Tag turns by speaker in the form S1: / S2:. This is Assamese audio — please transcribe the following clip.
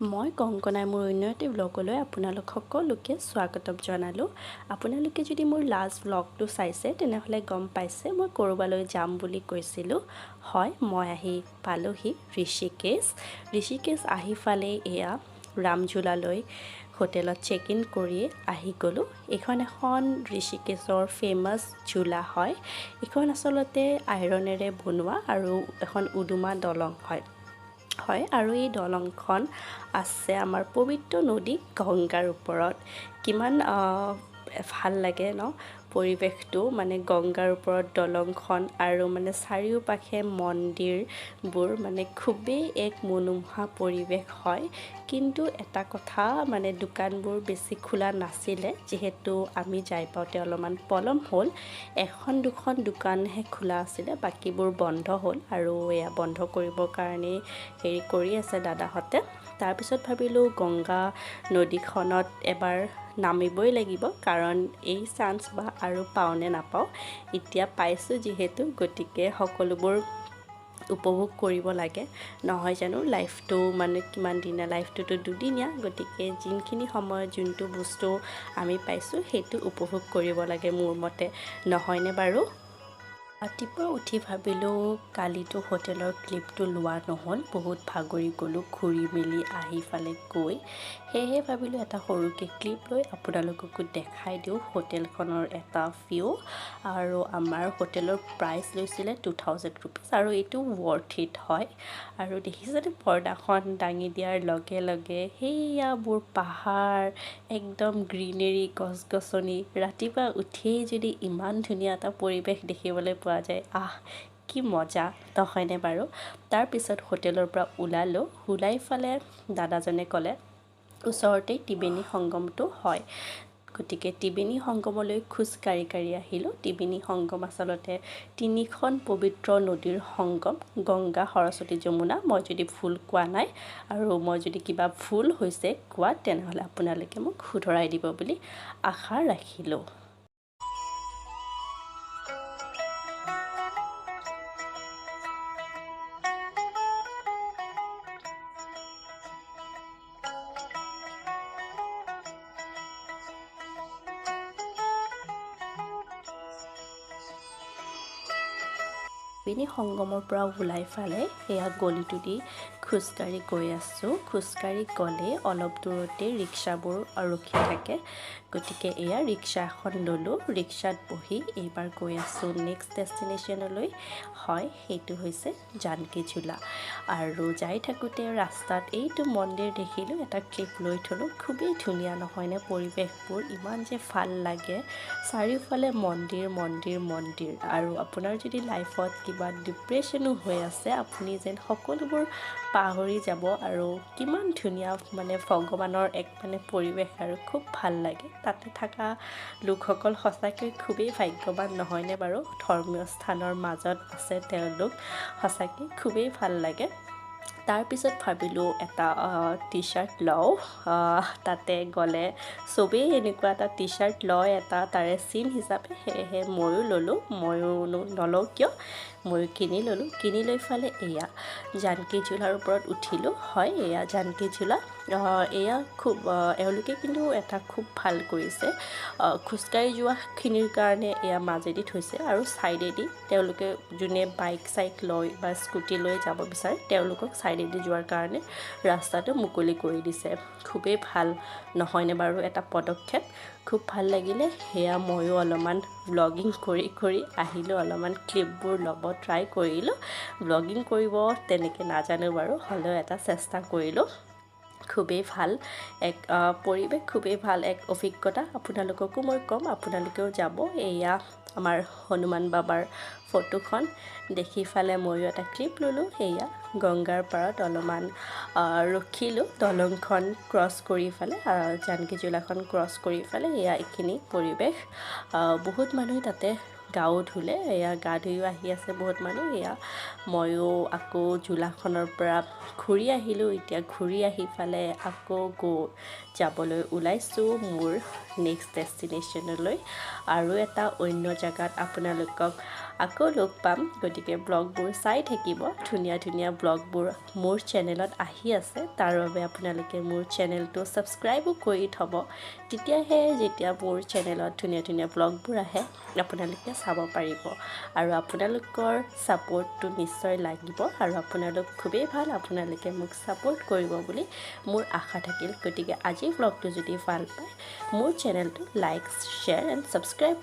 S1: মই কংকনাই মোৰ অন্য এটি ব্লগলৈ আপোনালোক সকলোকে স্বাগতম জনালোঁ। আপোনালোকে যদি মোৰ লাষ্ট ব্লগটো চাইছে তেনেহ'লে গম পাইছে মই ক'ৰবালৈ যাম বুলি কৈছিলোঁ। হয়, মই আহি পালোহি ঋষিকেশ আহি পালেই এয়া ঝুলালৈ হোটেলত চেক ইন কৰি আহি গ'লোঁ। এইখন এখন ঋষিকেশৰ ফেমাছ ঝুলা হয়। এইখন আচলতে আইৰণেৰে বনোৱা আৰু এখন উদুমা দলং হয় আৰু এই দলংখন আছে আমাৰ পবিত্ৰ নদী গংগাৰ ওপৰত। কিমান ভাল লাগে ন পৰিৱেশটো, মানে গংগাৰ ওপৰত দলংখন আৰু মানে চাৰিওপাশে মন্দিৰবোৰ, মানে খুবেই এক মনোমোহা পৰিৱেশ হয়। কিন্তু এটা কথা, মানে দোকানবোৰ বেছি খোলা নাছিলে, যিহেতু আমি যাই পাওঁতে অলপমান পলম হ'ল। এখন দুখন দোকানহে খোলা আছিলে, বাকীবোৰ বন্ধ হ'ল আৰু এয়া বন্ধ কৰিবৰ কাৰণে হেৰি কৰি আছে দাদাহঁতে। তাৰপিছত ভাবিলোঁ গংগা নদীখনত এবাৰ নামিবই লাগিব, কাৰণ এই চান্স বা আৰু পাওঁ নে নাপাওঁ, এতিয়া পাইছোঁ যিহেতু, গতিকে সকলোবোৰ উপভোগ কৰিব লাগে নহয় জানো। লাইফটো মানে কিমান দিনীয়া, লাইফটোতো দুদিনীয়া, গতিকে যোনখিনি সময়ত যোনটো বস্তু আমি পাইছোঁ সেইটো উপভোগ কৰিব লাগে মোৰ মতে, নহয়নে বাৰু? ৰাতিপুৱা উঠি ভাবিলোঁ কালিতো হোটেলৰ ক্লিপটো লোৱা নহ'ল, বহুত ভাগৰি গ'লোঁ ঘূৰি মেলি আহি পালে গৈ। সেয়েহে ভাবিলোঁ এটা সৰুকৈ ক্লিপ লৈ আপোনালোককো দেখাই দিওঁ হোটেলখনৰ এটা ভিউ। আৰু আমাৰ হোটেলৰ প্ৰাইচ লৈছিলে 2000 ৰুপিজ, আৰু এইটো ৱৰ্থ ইট হয়। আৰু দেখিছেনে পৰ্দাখন দাঙি দিয়াৰ লগে লগে সেইয়াবোৰ পাহাৰ, একদম গ্ৰীনেৰী, গছ গছনি। ৰাতিপুৱা উঠিয়েই যদি ইমান ধুনীয়া এটা পৰিৱেশ দেখিবলৈ পোৱা যায়, কি মজা নহয়নে বাৰু। তাৰপিছত হোটেলৰ পৰা ওলাই ফালে দাদাজনে ক'লে ওচৰতেই ত্ৰিবেণী সংগমটো হয়, গতিকে ত্ৰিবেণী সংগমলৈ খোজকাঢ়ি আহিলোঁ। ত্ৰিবেণী সংগম আচলতে তিনিখন পবিত্ৰ নদীৰ সংগম, গংগা, সৰস্বতী, যমুনা। মই যদি ভুল কোৱা নাই, আৰু মই যদি কিবা ভুল হৈছে কোৱাত, তেনেহ'লে আপোনালোকে মোক শুধৰাই দিব বুলি আশা ৰাখিলোঁ। ত্ৰিবেণী সংগমৰ পৰা ওলাই ফালে সেয়া গলিটো দি খোজকাঢ়ি গৈ আছোঁ। খোজকাঢ়ি গ'লে অলপ দূৰতে ৰিক্সাবোৰ ৰখি থাকে, গতিকে এয়া ৰিক্সা এখন ল'লোঁ। ৰিক্সাত বহি এইবাৰ গৈ আছোঁ নেক্সট ডেষ্টিনেশ্যনলৈ। হয়, সেইটো হৈছে জানকী ঝুলা। আৰু যাই থাকোঁতে ৰাস্তাত এইটো মন্দিৰ দেখিলোঁ, এটা ক্লিপ লৈ থ'লোঁ। খুবেই ধুনীয়া নহয়নে পৰিৱেশবোৰ, ইমান যে ভাল লাগে। চাৰিওফালে মন্দিৰ মন্দিৰ মন্দিৰ, আৰু আপোনাৰ যদি লাইফত কিবা ডিপ্ৰেশ্যনো হৈ আছে, আপুনি যেন সকলোবোৰ পাহৰি যাব। আৰু কিমান ধুনীয়া মানে ভগৱানৰ এক মানে পৰিৱেশ, আৰু খুব ভাল লাগে। তাতে থকা লোকসকল সঁচাকৈ খুবেই ভাগ্যৱান নহয়নে বাৰু, ধৰ্মীয় স্থানৰ মাজত আছে তেওঁলোক, সঁচাকৈ খুবেই ভাল লাগে। তাৰপিছত ভাবিলোঁ এটা টি চাৰ্ট লওঁ, তাতে গ'লে চবেই এনেকুৱা এটা টি চাৰ্ট লয়, এটা তাৰে চিন হিচাপে। সেয়েহে ময়ো ল'লোঁ, ময়ো নলওঁ কিয়, ময়ো কিনি ল'লোঁ। কিনি লৈ ফালে এয়া জানকী ঝুলাৰ ওপৰত উঠিলোঁ। হয়, এয়া জানকী ঝুলা। এয়া খুব এওঁলোকে কিন্তু এটা খুব ভাল কৰিছে, খোজকাঢ়ি যোৱাখিনিৰ কাৰণে এয়া মাজেদি থৈছে, আৰু ছাইডেদি তেওঁলোকে যোনে বাইক চাইক লৈ বা স্কুটি লৈ যাব বিচাৰে তেওঁলোকক ছাইডেদি যোৱাৰ কাৰণে ৰাস্তাটো মুকলি কৰি দিছে। খুবেই ভাল নহয়নে বাৰু এটা পদক্ষেপ, খুব ভাল লাগিলে। সেয়া ময়ো অলপমান ব্লগিং কৰি আহিলোঁ, অলপমান ক্লিপবোৰ ল'ব ট্ৰাই কৰিলোঁ। ব্লগিং কৰিব তেনেকৈ নাজানো বাৰু, হ'লেও এটা চেষ্টা কৰিলোঁ। খুবেই ভাল এক পৰিৱেশ, খুবেই ভাল এক অভিজ্ঞতা। আপোনালোককো মই ক'ম, আপোনালোকেও যাব। এয়া আমাৰ হনুমান বাবাৰ ফটোখন দেখি ফালে ময়ো এটা ক্লিপ ল'লোঁ। সেয়া গংগাৰ পাৰত অলপমান ৰখিলোঁ, দলংখন ক্ৰছ কৰি ফালে, জানকী ঝুলাখন ক্ৰছ কৰি ফালে। এয়া এইখিনি পৰিৱেশ, বহুত মানুহ তাতে গাও ধুলে এয়া গা ধুইও আহি আছে বহুত মানুহ এয়া ময়ো আকৌ ঝোলাখনৰ পৰা ঘূৰি আহিলোঁ এতিয়া ঘূৰি আহি ফালে আকৌ যাবলৈ ওলাইছোঁ মোৰ নেক্সট ডেষ্টিনেশ্যনলৈ আৰু এটা অন্য জেগাত আপোনালোকক আকৌ লগ পাম গতিকে ব্লগবোৰ চাই থাকিব ধুনীয়া ধুনীয়া ব্লগবোৰ মোৰ চেনেলত আহি আছে তাৰ বাবে আপোনালোকে মোৰ চেনেলটো ছাবস্ক্ৰাইবো কৰি থ'ব তেতিয়াহে যেতিয়া মোৰ চেনেলত ধুনীয়া ধুনীয়া ব্লগবোৰ আহে আপোনালোকে চাব পাৰিব আৰু আপোনালোকৰ ছাপোৰ্টটো নিশ্চয় লাগিব আৰু আপোনালোক খুবেই ভাল আপোনালোকে মোক ছাপোৰ্ট কৰিব বুলি মোৰ আশা থাকিল গতিকে আজিৰ ব্লগটো যদি ভাল পায় মোৰ চেনেলটো লাইক শ্বেয়াৰ এণ্ড ছাবস্ক্ৰাইব